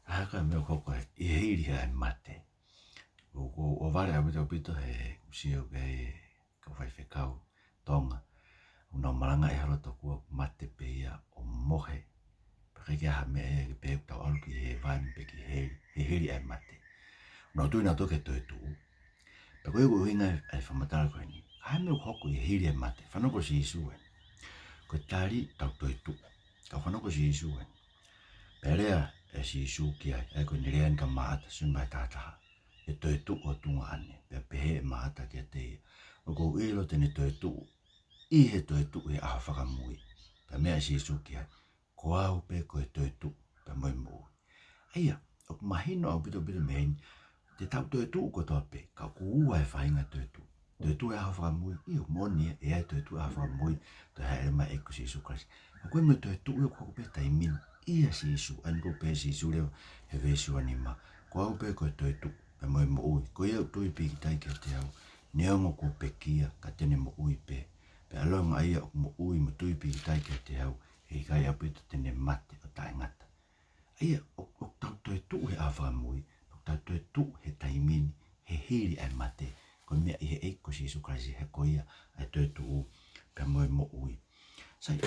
Haka me koko I hiri hai mate. O vale a pito he usio ke ka whai whekau tonga. Una maranga e haro tokua mate pe ia o mohe. Peke ha me e pe tau alu ki he vani pe ki he hiri hai mate. Una tui na toke toi tu. Pe koe ko hinga ai whamatara koe ni. Hai me koko I hiri hai mate. Whanoko si isu en. Koe tari tau toi tu. Ka whanoko si isu en. Perea e si isu ki ai. Ai koe nirean ka maata sun mai tātaha. E toi tu o tunga ane. Pea pehe e maata ki a te ia. O kou ilo tene toi tu. I he toi tu e aha whakamui. Pea mea si isu ki ai. Ko au pe koe toi tu. Pea moi mui. Aia, o mahino au pito mehin. Te tau toi tu ko toa pe. Ka ku ua e whainga toi tu. Toi tu e aha whakamui. Iyo moni e ai toi tu e aha whakamui. Toi haere mai e kusi isu krasi. A koe me toi tu e koko pe taimini. Ia si isu. Ani ko pe si isu leo he vesu anima. Ko au pe koe toi tu. Pea moi mo ui. Ko iau tui pi ki tai ki te au. Neongo ko pe kia ka tene mo ui pe. Pea alonga aia o mo ui mo tui pi ki tai ki te au. Hei kai apito tene mate o tae ngata. Aia o tau toi tu he a whakamui. O tau toi tu he taimini. He hiri ai mate. Ko mea I he eiko si isu krasi he ko ia. Ai toi tu u. Pea moi mo ui. Sai,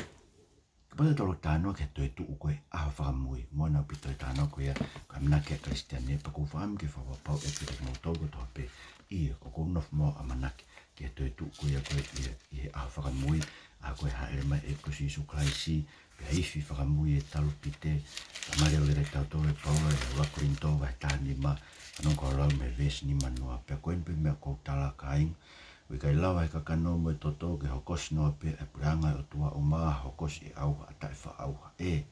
kapata tolo tānoa ke toi tu koe a whakamui. Moana pito tānoa koe ia. Ka mina ke Christiane. Pa ko whaam ke whawapau e pita ki ngau tauko toa pe. Ia o ko nof mo a manake. Ke toi tu koe ia koe I he a whakamui. A koe haere mai e ko si isu krasi. Pea ifi whakamui e talu pite. Ka mare o lere tau tōre paua e wakurinto vai tāni ma. Anong ko lau me ves ni manua. Pea koen pe mea kou tala ka inga. Ui kai lawa he kakano mo e toto ke hokosi noa pe e puranga o tua o maa hokosi e auha a tae wha auha e.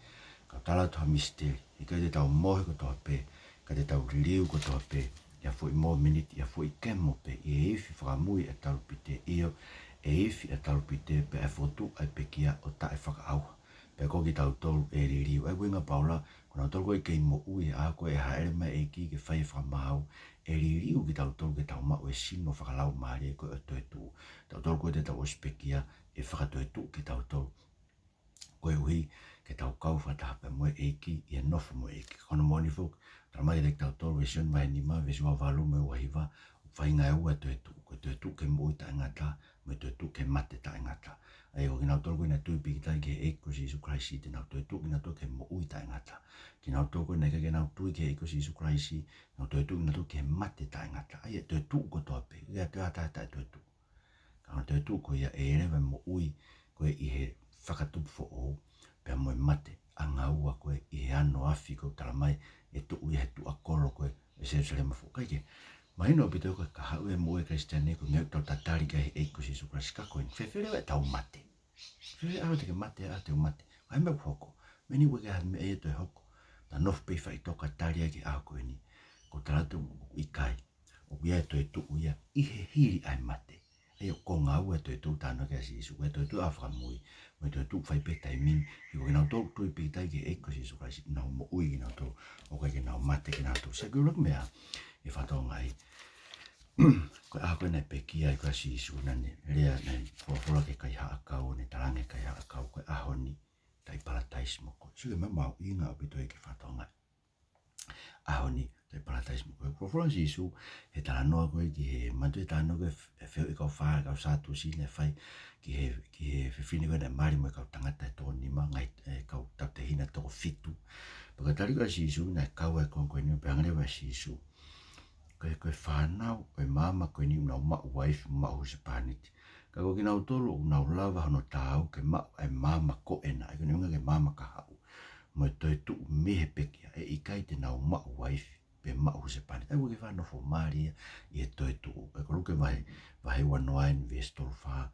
Ka tala toha misteri. I kai te tau mohe ko toha pe. Ka te tau riliu ko toha pe. Ia fo I mo miniti, ia fo I kemo pe. I e ifi whakamui e talupite io. E ifi e talupite pe e fotu ai pe kia o tae whaka auha. Pe koki tau tolu e riliu. E kuinga paula, kona tolu koe kei mo ui a koe e haere mai e ki ke whai whakamahau. E ririu ki tau tolu ke tau mau e sino whakalau maari e koe o toi tu. Tau tolu koe te tau ospekia e whakatoi tu ki tau tolu. Koe ui ke tau kau whataha pe moe e ki I e nofu moe e ki. Kono moni fuk, tau mai rek tau tolu e sion vai nima, ve sua walu me wahiwa, whainga e ua toi tu. Koe toi tu ke mo ta ngata, me toi tu ke mate ta ngata. Ai o kina tolu koe na tui pi ki tai ke eiko si Isu Kraisi, te nau toi tu kina to ke mo ui ta ngata. Kina tolu koe na ke nau tui ke eiko si Isu Kraisi, nau toi tu kina to ke mate ta ngata. Ai e toi tu ko toa pe, ia te ata ta toi tu. Kanga toi tu ko ia e rewe mo ui, koe I he whakatupu fo o, pea moe mate, a ngā ua koe I he ano afi ko tala mai, e tu ui he tu a kolo koe, e se salema fo. Kaike, mahino o pito koe ka hau e mo e Christiane koe ngeu tau tatari ka he eiko si Isu Kraisi ka koe, whewhelewa e tau mate. Whewhelewa aho teke mate, a teo mate. Kai mea hoko, meni ue ke me e toi hoko, ta nofu pei whai toka tari ake aho koe ni, ko talatu I kai, o ia e toi tu uia, I he hiri ai mate. Ai o ko ngā ua toi tu tāna kia si Isu, e toi tu a whakamui, me toi tu whai pe taimini, I o nau tō tui pi tai ke eiko si Isu Kraisi, nau mo ui ki nau tō, o kai ke nau mate ki nau tō. Sa kuru mea, e whatau ngai, koe a koe nei pe kia I koe si Isu, nane, rea nei, whawhora ke kai haa kau, ne tarange kai haa kau, koe ahoni, tai paratais mo koe. Suke me mau inga o pito e ke whatau ngai. Ahoni, tai paratais mo koe. Whawhora si Isu, he tala noa koe ki he matu e tāna koe, e wheo I kau whaa, kau sātu si ne whai, ki he whiwhine koe nei mari mo e kau tangata e tō nima, ngai kau tau te hina tō fitu. Paka tari koe si Isu, nei kau e koe ni, pe angarewa si Isu. Koe whanau, koe mama koe ni unau mau waifu, mau se pāniti. Ka koe ki nau tolu, unau lava hono tāu, ke mau e mama ko ena, e koe ni unga ke mama ka hau. Mo e toi tu mihe pekia, e ikai te nau mau waifu, pe mau se pāniti. Ai koe ke whanau fo maria, I e toi tu. E koe luke vahe wanoain, viestol wha,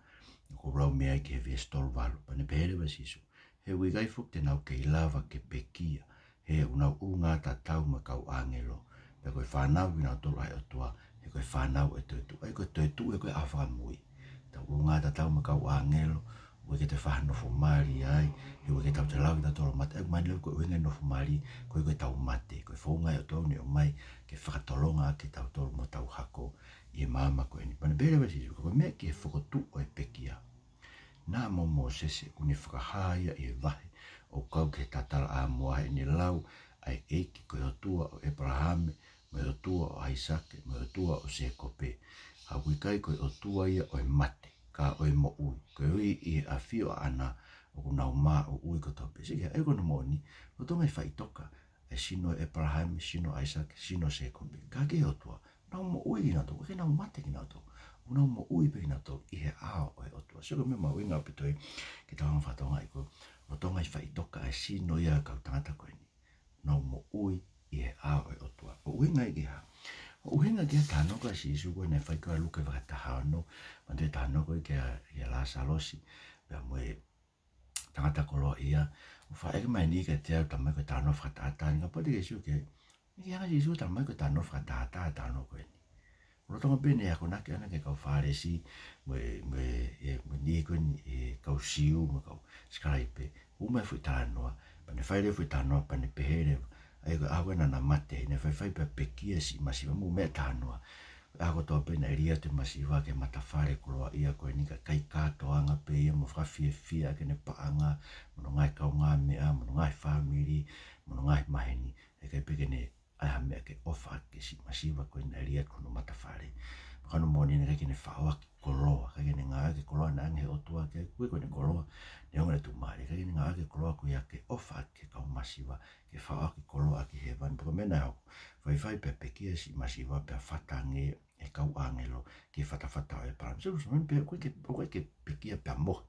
ko rau mea ke viestol walu, pa ne pehere wa sisu. He ui gai fuk te nau ke lava ke pekia, he unau unga ta tau ma kau angelo. Pe koe whanau ki nau tolu ai o tua, he koe whanau e toi tu. Ai koe toi tu e koe awha mui. Tau unga ta tau ma kau angelo, ue ke te whanofo mari ai, he ue ke tau te lau ki ta tolo mate. Ai mani leu koe uenga nofo mari, koe tau mate. Koe whaunga e o tau ni o mai, ke whakatolonga ke tau tolo mo tau hako, I mama koe ni. Pane bere wa sisu, koe mea ki e whakotu o e pekia. Nā mo sese kuni whakahāia I e vahe, o kau ke tatala a mua he ni lau, ai eiki koe o tua o Abrahame, me o tua o Aisake, me o tua o Sekope. Haui kai koe o tua ia o mate, ka o mo ui. Koe ui i a fio ana o kuna uma o ui koto pe. Sige, e kono moni, o tonga i whaitoka, e sino Abrahame, sino Isaac, sino Sekope. Ka ke o tua, nau mo ui ki nato, ke nau mate ki nato. Nau mo ui pe ki nato, i he ao o tua. Siko me mau inga pitoi, ki tawang whatonga i koe, o tonga i whaitoka, e sino ia kau tangata koe ni. Nau mo ui i he ao o tua. O uinga i ki ha. O uinga ki ha tāno ka si isu koe, ne whai koe luke whakataha no, ma te tāno koe ki a la salosi, pia mwe tangata kolo ia, o wha eke mai ni ke te au tamai koe tāno whakatata, ni ka pati ke isu ke, ni ki hanga si isu tamai koe tāno whakatata tāno koe ni. Uro tonga pene ako nake ana ke kau whāresi, mwe ni koe ni kau siu, mwe kau skaraipe, umai fui tānoa, pane whaere fui tānoa, pane pehere, ai ko awe na mate, ne whai pa pekia si masiwa mu me tānoa, ako tō pena iria te masiwa ke matawhare kuroa ia koe ni ka kai kātoa anga pe ia mo whawhia fia ke ne paanga, mono ngai kau ngā mea, mono ngai whamiri, mono ngai maheni, e kai peke ne ai mea ke ofa ke si masiwa koe na iria kono matawhare. Kano moni ne kai ne whaoa ki koroa, kai ne ngā ke koroa na ange o tua ke koe ne koroa, ne onga tu maari, kai ne ngā ke koroa koe ke ofa ke kau masiwa, ke whaoa ki koroa ki he vani, poko mena hau, whai pe pekia si masiwa pe whatange e kau angelo ki whatawhata o e param. Seru mani pe koe ke pekia pe mohe,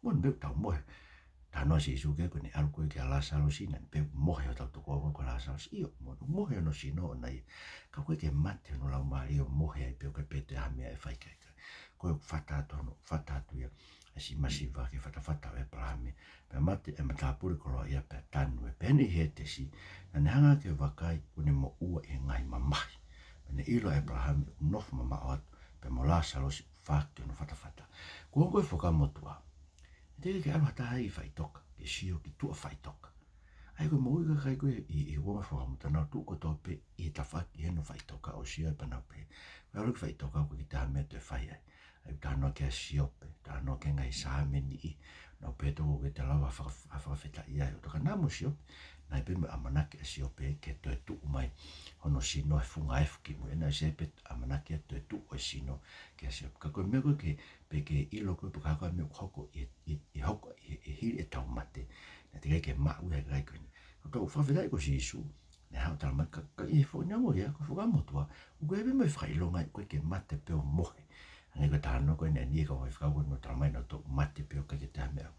moni pe tau mohe, tānoa si isu ke koe ne alu koe ke a lasalo si, nani pe mohe o tau toko koe lasalo si, iyo, mohe ono si no nai, ka koe ke mate ono lau maari o mohe ai pe koe pe te hamea e whaikai kai. Koe whatatu ia, e si masiwa ke whatawhata o e parame, pe mate e matapuri koroa ia pe tanu e peni he te si, nani hanga ke wakai kune mo ua i ngai mamahi. Pene ilo e parame nofu mama o atu, pe mo lasalo si whakti ono whatawhata. Kua koe whakamotua, te ke alu hata hai whaitoka, ke sio ki tua whaitoka. Ai koe mo uika kai koe i wonga whakamuta nao tuko tope i tawhaki heno whaitoka o sio e panau pe. Koe alu ki whaitoka koe ki te hamea te whai ai. Ai tānoa ke a siope, tānoa ke ngai sāme ni i. Nau pe toko ke te lawa whakawheta i ai. O toka namo siope, nai pe me amanake a siope ke toe tuku mai. Hono sino e funga e fuki mo. Ena sepe amanake a toe tuku e sino ke a siope. Ka koe mea koe ke peke ilo koe puka hako me hoko i hoko i hiri e tau mate. Na te kai ke maa ue kai koe ni. Ko tau whawhirai ko si isu. Ne hao tala mai ka i e whanyango ia ko whakamotua. Uko ebe mai whailonga koe ke mate peo mohe. Angai ko tānoa koe ne anie ka wai whakau no tala mai no tō mate peo kai ke te hamea.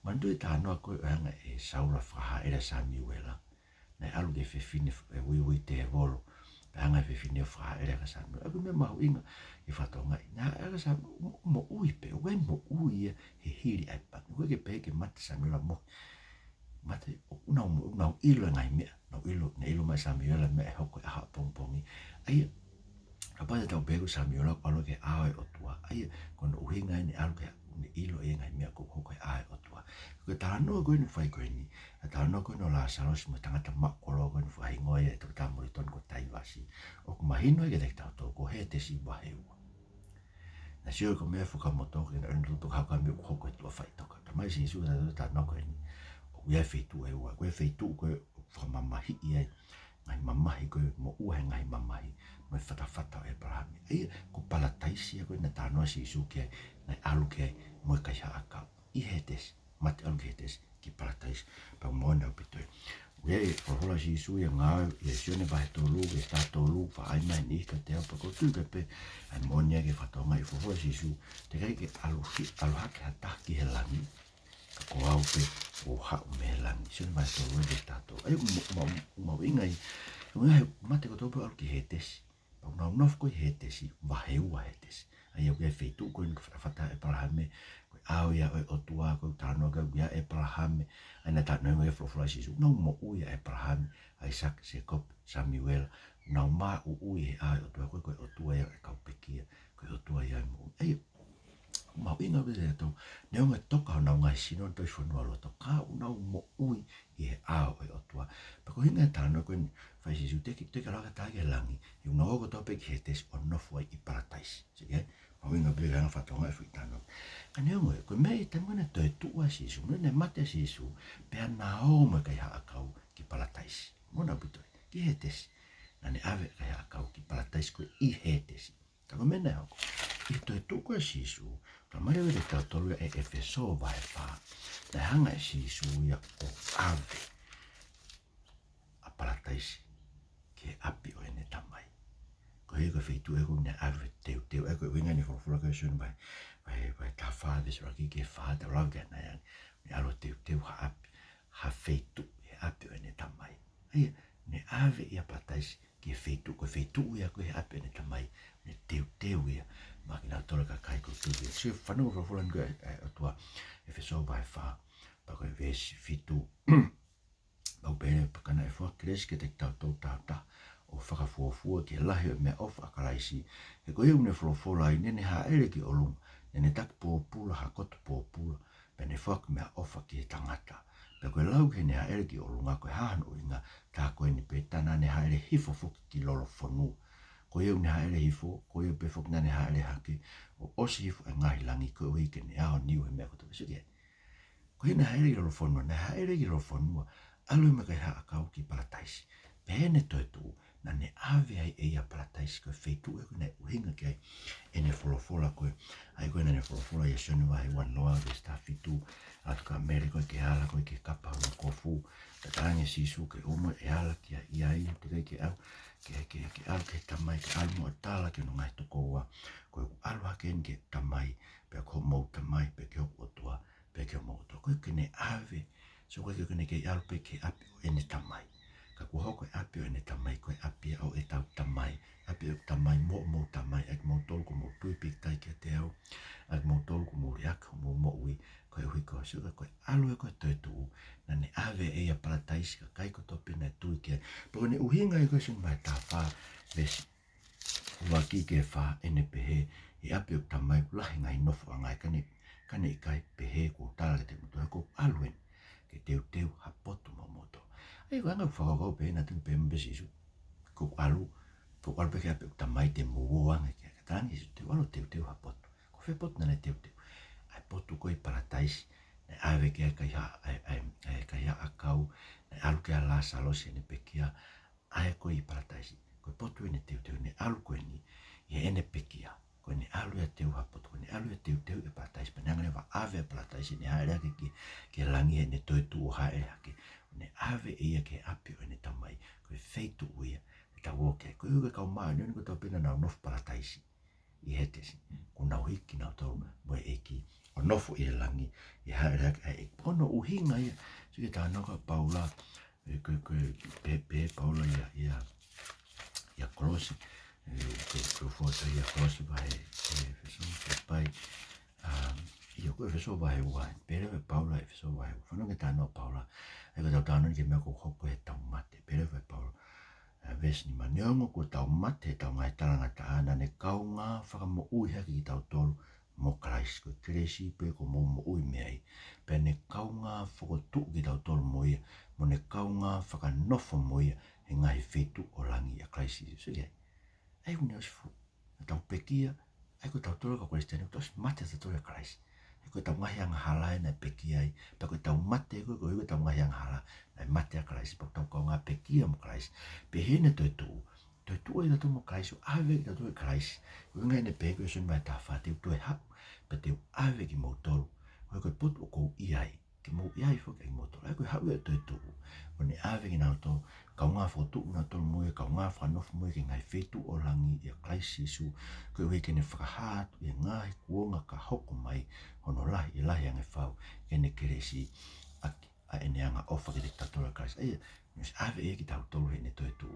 Mandu e tānoa koe o hanga e saura whaha era sami uela. Nei alu ke whewhine e ui te e volo. Pe hanga e whewhine o whaha era ka sami uela. Aku me mahu inga i whatonga. Nā era sami mo ui pe. Uai mo ui ia he hiri ai pa. Uai ke pe ke mate sami uela mohe. Mate unau ilo ngai mea. Nau ilo, ne ilo mai sami uela mea e hoko e aha pongpongi. Aia. Kapata tau pegu sami ola ko alo ke ae o tua. Ai kono uhinga ni alu ke ni ilo e ngai mea ko hoko e ae o tua. Ko tānoa koe ni whai koe ni. Tānoa koe no la salos mo tangata makolo koe ni whai ngoe e tuku tamuri ton ko taiwasi. O ku mahino e ke teki tau tō ko he te si waheua. Na sio ko mea whakamoto ke na rindu haka mea ko hoko e tua whai toka. Tamai si isu tānoa koe ni. O ia whetu e ua. Koe whetu koe whamamahi i ai. Ngai mamahi koe mo uhe ngai mamahi. Mai whatawhata o e parahami. Ia, ko palataisi a koe na tānoa si isu ke ngai alu ke moe kai ha akau. I he tesi, mate alu ke he tesi, ki palataisi. Pa moana o pitoi. Ue e whahola si isu i a ngāu, i a sione vahe tōlu, i a tā tōlu, wha aina i ni ka te au, pa ko tū ke pe, ai moana ke whatonga i whahola si isu, te kai ke alu hake ha taki he langi, ka ko au pe o hau me he langi, sione vahe tōlu e tā tōlu. Ai, mau ingai, mate ko tōpu alu ki he tesi. Pau nof koe he tesi, waheua he tesi. Ai au kia wheitu koe ni whata e parahame, koe au ia o tua koe tānoa koe ia e parahame, ai na tānoa ingo e whofula sisu, nau mo ui e parahame, Isaac, Jacob, Samuel, nau mā ui he ai o tua koe o tua ia e kaupekia, koe o tua ia e mo. Ai, mau inga wese e tau, neo me toka nau ngai sino toi whanua loto, ka nau mo ui i he ao e o tua. Pako hinga e tānoa koe ni, whai sisu, teke raka tāke langi, i una oko tope ki he tesi o nofu ai i parataisi. Sige, mau inga bega nga whatonga e whitano. Ka neo ngoe, koe mei tangwana toi tua sisu, ne mate sisu, pea nā o me kai haa kau ki parataisi. mona pito ki he tesi na ne ave ka ya kau ki parataisi ko I he tesi ka ko mena hoko I toi tuku e sisu ka mare wele tau tolu e Efeso vai pa na hanga e sisu ia o ave a parataisi ke api o ene tamai ko he ko feitu e ko ne ave teu e ko winga ni fofula ko sun vai ka fa this rocky ke fa da roga na ya ni alo teu ha feitu e api o ene tamai ai ne ave ia parataisi ke feitu ia ko he api o ene tamai ne teu ia makina tole ka kai ko tu se fanu fofula ngo e tua Efeso vai fa pa ko vesi fitu au pere pakana e fua kres ke te tau ta o whakafuafua ke lahi o mea ofa akaraisi e ko iu ne fuafola I nene ha ere ki olunga nene tak pōpula ha koto pōpula pe ne whak mea ofa ki tangata pe koe lau ke ne ha ere ki olunga koe hahanu inga tā koe ni pe tana ne ha ere hifo fuki ki lolo whanu ko iu ne ha ere hifo ko iu pe fuk nane ha ere hake o osi hifo e ngahi langi koe ui ke ne aho niu he mea koto suke ko hina ha ere ki lolo whanua ne ha ere ki lolo whanua alu me kai ha akau ki parataisi pene toi tu na ne ave ai e a parataisi ko feitu e ko ne uhinga kai e ne folofola koe ai koe ne folofola ia sonu vai wan loa de sta fitu atu ka mere koe ke ala koe ke kapa huna kofu ta tange sisu ke umo e ala ki a iai te kai ke au ke alu ke tamai ke alu mo tala ke no ngai toko ua koe alu hake ke tamai pe ko mou tamai pe ke hoku otua pe ke mou otua koe ke ne ave so koe ke ne ke alu pe ke api o ene tamai ka ku hoko api o ene tamai koe api au e tau tamai api o tamai mo tamai ak mo tolu ko mo tui pik tai ke te au ak mo tolu ko mo riak mo ui koe hui koe suka koe alu e koe toi tuu na ne ave e a parataisi ka kai ko topi na tui ke poko ne uhinga e koe sun mai ta wha vesi ua ki ke wha ene pehe e api o tamai kulahi ngai nofo a ngai kane I kai pehe ko tala ke te mutu ko alu ene ke teu hapoto mo moto ai ko anga whakakau pe na tu pe mbesi isu ko alu pe ke ape tamai te mua anga ke tangi isu te walo teu hapoto ko fe pot na ne teu ai potu ko I parataisi ne ave ke kai ha akau ne alu ke ala salosi ne pekia ai ko I parataisi ko potu ne teu ne alu ko ni ye ene pekia ko ne alu ya teu hapoto ko ne alu ya teu e parataisi penanga ne va ave parataisi ne haere ke langi ne toi tu ha e hake ne ave ia ke api o ne tamai ko feitu uia ta woke ko uga ka ma ni ko ta pena na nof parataisi I hetesi ko na hiki na to mo eki o nofu I langi I haere hake ono uhinga ia so ke ta no ka paula ko pe paula ia kolosi ko foto ia kolosi vai pai io ko feso vai wa pere paula feso vai fano ke tano paula e ko tano ke me ko hoko e tau mate pere paula ves ni maniongo ko tau mate tau ngai talanga ta ana ne kaunga whaka mo ui haki tau tolu mo krais ko kresi pe ko mo ui mei pe ne kaunga whako tu ki tau tolu mo ia mo ne kaunga whaka nofo mo ia he ngai fetu o langi a kraisi so ia ai une osfu tau pekia ai ko tau tolu ka kristeni tos mate sa tolu kraisi ko tau ngahi ang hala na peki ai pa ko tau mate ko tau ngahi ang hala na mate a krais pa tau ko nga peki am krais pe hene toi tu ai tu mo krais ave da tu krais ko nga ne pe ko sun mai ta fa te tu ha pe te ave ki mo tolu ko pot ko iai ki mo iai fo ki mo tolu ko ha toi tu o ne ave ki na to ka nga fo tu na tolu mo ka nga fa no mo ki ngai fetu o langi e krais su ko we ke ne fa ha e ngai ko nga ka hoko mai ono lahi anga whau ene keresi a ene anga ofa ki te tatola krais ai nus ave e ki tau tolu ne toi tu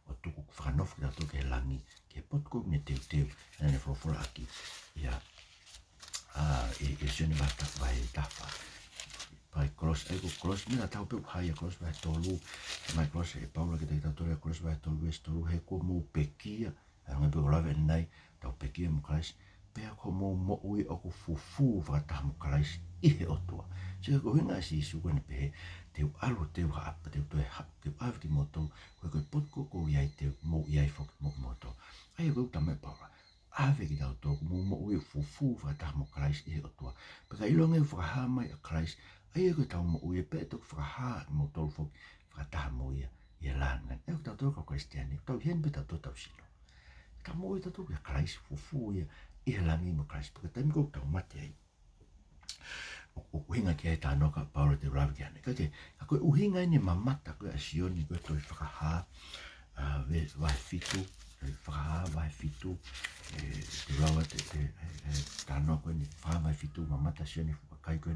o tuku whakanofu ki tau tolu ke langi ke potko ne teu ene whofora aki ia e sene wata vai tafa pai cross ai ko cross mina tau pe hai cross vai tolu mai cross e paula ki te tau tolu cross vai tolu es tolu he ko mo pekia anga pe lave nai tau pekia mo krais pea ko mo ui o ko fufu whakataha mo karaisi I he otua. So ko hinga si isu kone pe teu alu teu ha apa teu toe ha teu awi ki moto koe potko ko iai teu mo iai whok mo moto. Ai ko ta me paura. Awe ki tau tōku mo ui fufu whakataha mo karaisi I he otua. Peka ilonga whakaha mai a karaisi ai ko tau mo ui e pe tok whakaha mo tolu whok whakataha mo ia. ia lana e tau tau ka kristiani tau hien pe tau tau sino ka mo tau tau ia Christ fufu ia langi mo Christ porque tam ko tau mate ai o hinga ki ai tano ka Paulo te ravi ane ka ke ko uhinga ni mamata ko asioni ko to whakaha ve vai fitu whakaha vai fitu te rawa te tano ko ni wha vai fitu mamata asioni kai ko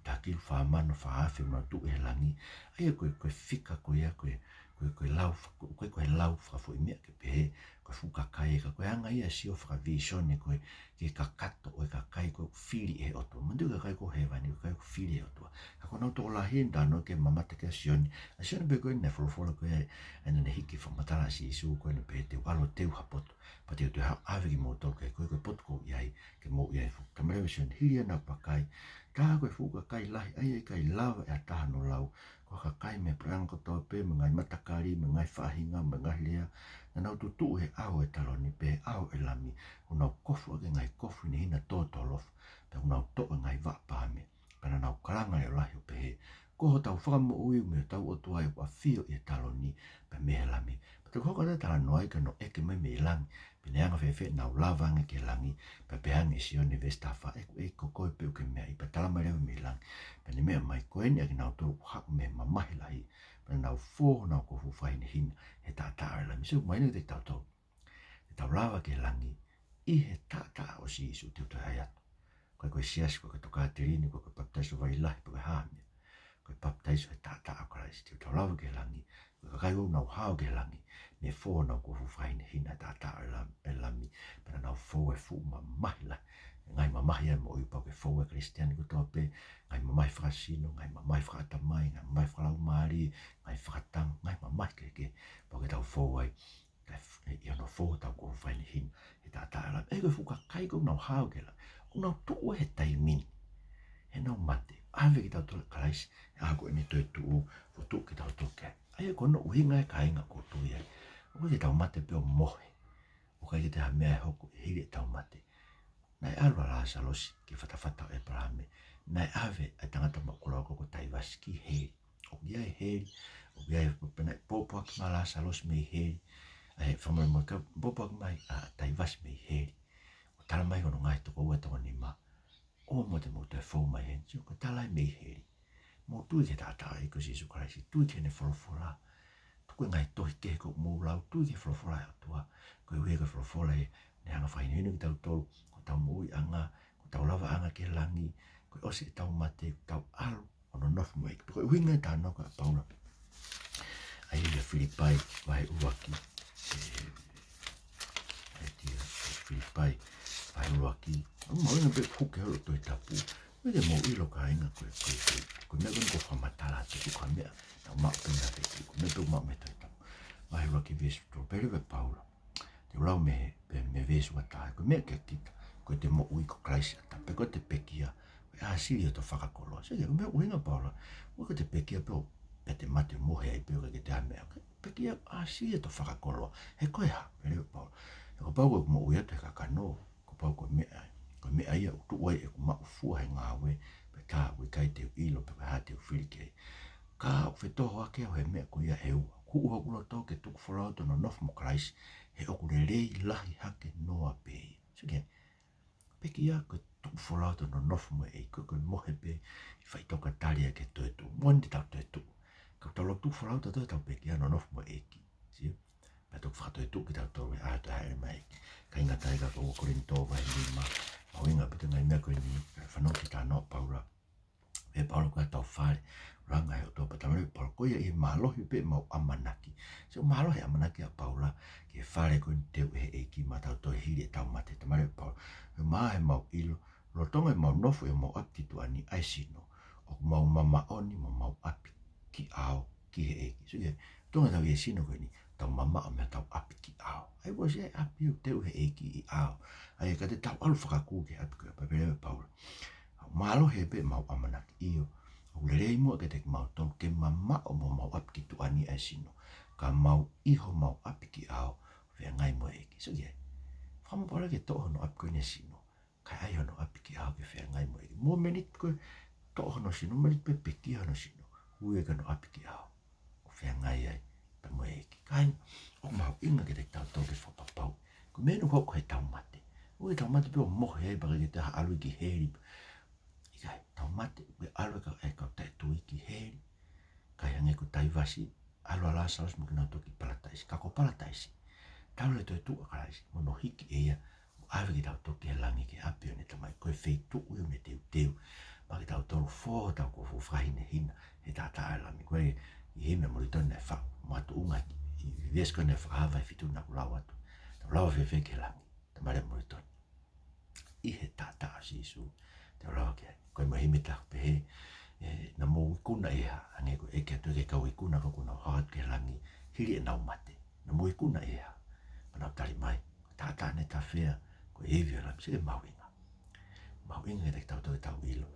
taki whamano whaafe ma tu e langi ai ko fika ko ia ko lau ko lau whakafo i mea ke pehe ko fuka kai ka ko anga ia sio whakavision ko ke kakato o ka kai ko fili e oto mandu ka kai ko hevani ko kai ko fili e oto ka ko no to la hinda no ke mamata ke asioni be ko ne folo ko e ene ne hiki whamatara si isu ko ne pe te walo teu hapoto pa te ha ave ki mo to ke ko pot ko iai ke mo iai fu kamera vision hiria na pakai ka ko fuka kai lahi ai kai lava e taha no lau ko ka kai me prang ko to pe ngai matakari ngai fahinga ngai lea na no tu he au e taloni pe au e lami una kofu ke ngai kofu ni hina totolof pe una to ngai va pa me pana na kalanga e lahi pe ko ho tau whaka mo ui me tau o tuai wa fio e taloni pe me lami pe ko ka ta no ai ke no e ke me langi pe ne anga fe na lava nge ke langi pe pe angi si oni vestafa e ko pe ke me i pe tala mai me langi pe ne me mai ko eni ke na to ha me mai lahi pe na fo na ko fu fai ni hina he ta la mi so mai ne te tau tau lava ke langi i he ta o si isu te uta hai atu ko siasi ko to ka terini ko baptaiso vai lahi po ha me ko baptaiso he ta o Christ te tau lava ke langi ko kai o na hao ke langi me fo na ko fu fai ni hina ta e lami pe na fo e fu mai la ngai mamahi e mo i pa ke fo e kristiani ko to pe ngai mamahi frasino ngai mamahi frata mai ngai mamahi fralau mari ngai fratang ngai mamahi ke po ke tau fo ai ia no fo tau ko fai ni hin e ta la e ko fuka kai ko no hao ke la no tu he tai min e no mate ave ki tau to Christ a ko ni to tu fo tu ki tau to ke ai ko no uhinga e kai nga ko tu ia o ke tau mate pe o mohe o kai te ha mea hoku hiri tau mate nai alwa la salosi ki fata e prame nai ave a tangata makula ko tai vaski heri o ia heri o ia pena popo ki mala salosi me heri ai famole mo ka popo mai a tai vas me heri o tala mai ko ngai to ko to ni ma o mo te fo mai hen ko tala me heri mo tu ke ta e ko Jesus Christ tu ke ne fola ko ngai to ke ko mo la tu ke fola tua ko e ko fola ne anga fai ni ki tau ko tau mo i anga ko tau lava anga ke langi ko o se tau mate tau alu ono nof mo e ko winga ta no ka paula ai le Filipai vai uaki ai tia Filipai vai uaki mo ina be fuke ho to tapu me de mo i lo ka inga ko me ko fa matala te ko me na ma pe na te ko me to ma me to vai uaki vis to pere ve paula te lau me vesu ata ko me ke kita ko te mo ui ko Christ ta pe ko te pekia a siria to whakakolo se me uinga paula o ko te pekia pe te mate mo he pe ke te ame pekia a siria to whakakolo he koe ha pere paula e ko pau ko mo ui ate kakano ko pau ko me ai o tu wai e ko ma fu he ngā we pe ka we kai te ilo pe ha te whirike ka whetoho ake o he mea ko ia he ua ku uha kula tau ke tuku whalauto no nof mo Christ he oku le rei lahi hake noa pei so ke peki ia ko tuku whalauto no nof mo e ko mohe pe i whaitoka taria ke toi tu mondi tau toi tu ka tau lo tuku whalauto toi tau peki ia no nof mo e ki si pa tuku whakatoi tu ki tau tau e ato haere mai ka inga tai ka ko korinto vai lima ma winga pita ngai mea koe ni whanau ki tā no paura e paura koe tau whare ranga he o tō patamare paura koe i mālohi pe mau amanaki so mālohi amanaki a paura ki e whare koe teu e eki ma tau toi hiri e tau mate tamare paura e maa he mau ilo lo tonga e mau nofu e mau api tu ani aisino o mau mama oni mau api ki ao ki he eki so ke tonga tau i sino koe ni tau mama o mea tau api ki ao ai wa se api o teu he eki i ao ai ka te tau alu whakaku ke api koe papere paura mālohi e pe mau amanaki iyo o le rei mua ke te mau tonu ke mama o mau api ki tu ani ai sino ka mau iho mau api ki ao vea ngai mua eki so ye whama pora ke toho no api koe ne sino kai ai hono api ki ao ke vea ngai mua eki mua menit koe toho no sino menit pe peki hono sino ue ka no api ki ao o vea ngai ai pe mo e ki kai o mau inga ke te tau tau ke whapapau ko me no hoko he tau mate o e tau mate pe o mohe hei baka ke te ha alu ki heri i kai tau mate pe alu ka e ka te tui ki heri kai ange ko tai vasi alu ala saus mo kina toki palataisi kako palataisi tau le toi tu akaraisi mo no hiki e ia awe ki tau toki he langi ki api o ne tamai koe fei tu ui o ne teu ma ki tau tolu fō tau ko fu whahine hina he tata ai langi koe i hime mo li tone e wha matu unga i viesko ne whakahawai fitu na kulau atu tau lawa whewhe ke langi tamare mo li tone i he tata a sisu te lawa ke koe mo hime taku pe he na mo ikuna ea ange ko eke atu ke kau ikuna ko kuna haat ke langi hiri e nau mate na mo ikuna ea mana tari mai tata ne ta fea ko evi ala se mauinga te tau toi tau ilo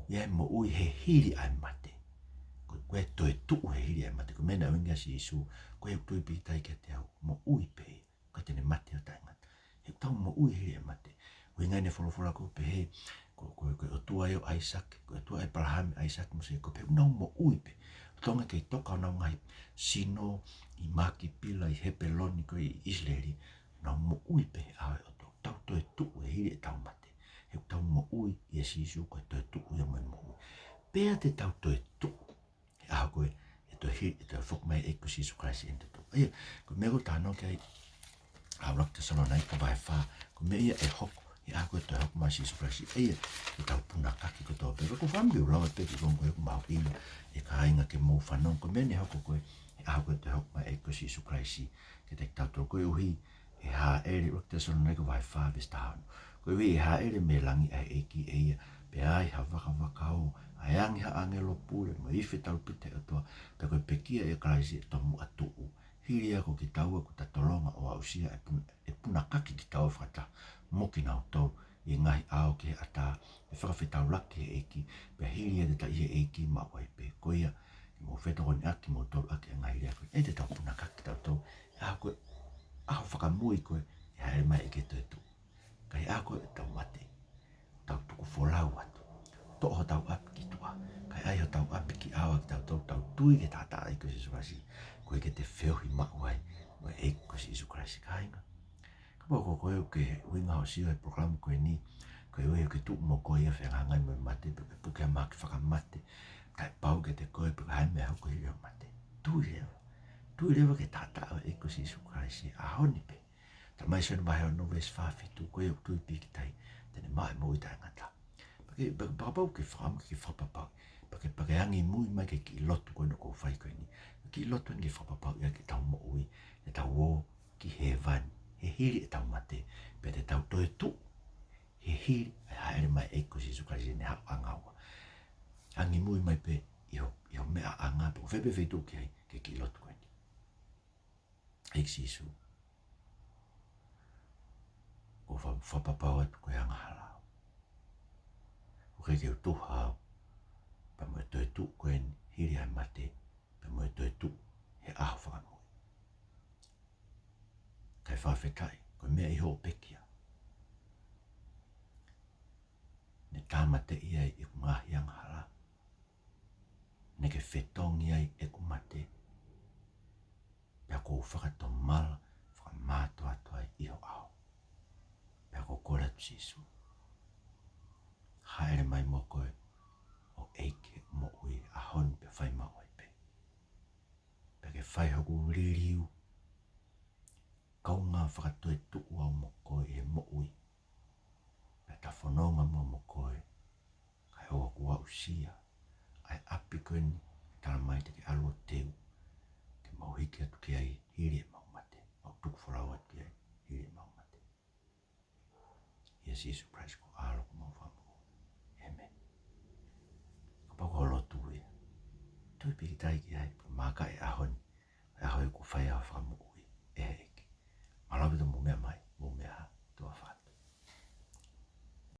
ia mo ui he hiri ai mate ko e toi tu he hiri ai mate ko mena winga si isu ko e tui pitai ke te au mo ui pe ko te ne mate o tainga he tau mo ui hiri ai mate winga ne folofola ko pe he ko o tua yo Isaac ko o tua e Abraham Isaac mo se ko pe no mo ui pe tonga ke toka na ngai sino i maki pila i hepeloni ko i Israeli na mo ui pe a o tau toi tu he hiri e tau mate he tau mo ui i e sisu ko toi tu ia mo ui pea te tau toi tu he a koe e toi hiri e toi fok mai e ko sisu Christ e tu ia ko mego tano ke a lak te salo nai ko vai fa ko me ia e hoko e a koe toi hoko mai sisu Christ ia e tau puna kaki ko tau pe ko whambi ulawa te ki kongo e ko mau ina e ka ainga ke mou whanong ko mene hoko koe e a koe toi hoko mai e ko sisu Christ ke te tau tau koe uhi e ha ere lak te salo nai ko vai fa vestahano ko we ha ere me langi ai e ki e ia pe ai ha waka o ai angi ha angelo pule mo i whetau pite atua pe koe pekia e Christ e tomu atu hiri ako ki taua ko ta tolonga o ausia e puna kaki ki taua whata moki nau tau i ngahi ao ki ata e whakawhetau laki e eki pe hiri e te ta i e eki ma wai pe ko ia i mo whetau ni aki mo tolu aki e ngahi rea koe e te tau puna kaki tau tau e a koe aho whakamui koe e haere mai e ke toi tu kai a koe tau mate tau tuku wholau atu toho tau api ki tua kai ai ho tau api ki awa ki tau tui ke tata ai ko Jesu Christ koe ke te whewhi makuai mo e ko Jesu Christ ka inga ka poko koe o ke uinga ho siwa e proklamu koe ni koe ue o ke tuk mo koe ia whenga ngai mo mate pe puke a maki whakamate kai pau ke te koe pe hai mea hoko hiri o mate tui rewa ke tata o e ko Jesu Christ a honi pe ta mai sen vai no ves fa fitu ko eu tu pikitai te ne mai mo ita ngata porque papa ke fam ke fa papa porque angi mui mai ke ki lotu ko no ko fai ko ni ki lotu ni fa papa ya ke tau mo ui e tau o ki he van he hiri e tau mate pe te tau toi tu he hiri e haere mai e ko si sukaji ne ha angawa angi mui mai pe io me a anga po febe fetu ke ki lotu ko ni exisu o whapapau atu koe anga halau. O kei keu tu hao, pa mo e toi tu koe hiri ai mate, pa mo e toi tu he aho whakamui. Kai whawhetai, koe mea iho o pekia. Ne tāmate ia i ku ngahi anga halau. Ne ke whetongi ai e ku mate. Pea kou whakato mala, whakamato atu ai iho aho. Pea kou kore atu sisu. Haere mai mo koe o eike mo ui a hon pe whai mau ai pe. Pe ke whai hoku ririu. Kau ngā whakatoe tuku au mo koe e mo ui. Pe ta whanonga mo koe. Kai hoa kua usia. Ai api koe ni tala mai te ke alo teu. Ke mau hiki atu ki ai hiri e mau mate. Mau tuku whalau atu ki ai hiri e mau mate. Yes, Jesu Christ ko alo ko mau whamu. Amen. Pako holo tui. Tui piki tai ki ai. Maka e ahon. E ahoi ku whai a whakamu ui. E heki. Malawita mo mea mai. Mo mea tua whana.